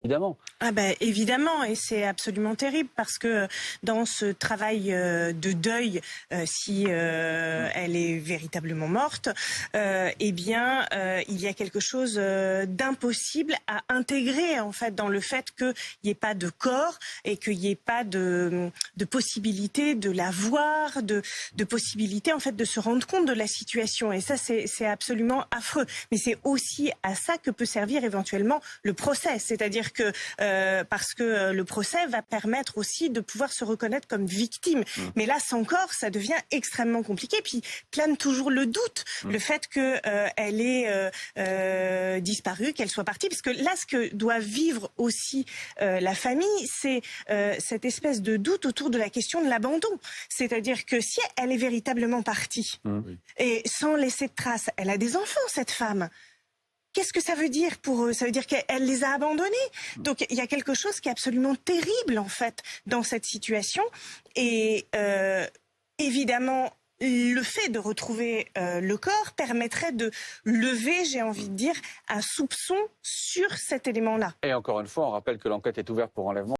évidemment. Ah ben évidemment, et c'est absolument terrible parce que dans ce travail de deuil, si elle est véritablement morte, eh bien il y a quelque chose d'impossible à intégrer en fait dans le fait qu'il n'y ait pas de corps et qu'il n'y ait pas de possibilité de la voir, de possibilité en fait de se rendre compte de la situation. Et ça c'est absolument affreux. Mais c'est aussi à ça que peut servir éventuellement le procès, c'est-à-dire que parce que le procès va permettre aussi de pouvoir se reconnaître comme victime. Mais là, sans corps, ça devient extrêmement compliqué. Puis plane toujours le doute, le fait que elle ait disparu, qu'elle soit partie, parce que là, ce que doit vivre aussi la famille, c'est cette espèce de doute autour de la question de l'abandon. C'est-à-dire que si elle est véritablement partie et sans laisser de traces, elle a des enfants, cette femme. Qu'est-ce que ça veut dire pour eux? Ça veut dire qu'elle les a abandonnés. Donc il y a quelque chose qui est absolument terrible en fait dans cette situation. Et évidemment, le fait de retrouver le corps permettrait de lever, j'ai envie de dire, un soupçon sur cet élément-là. Et encore une fois, on rappelle que l'enquête est ouverte pour enlèvement.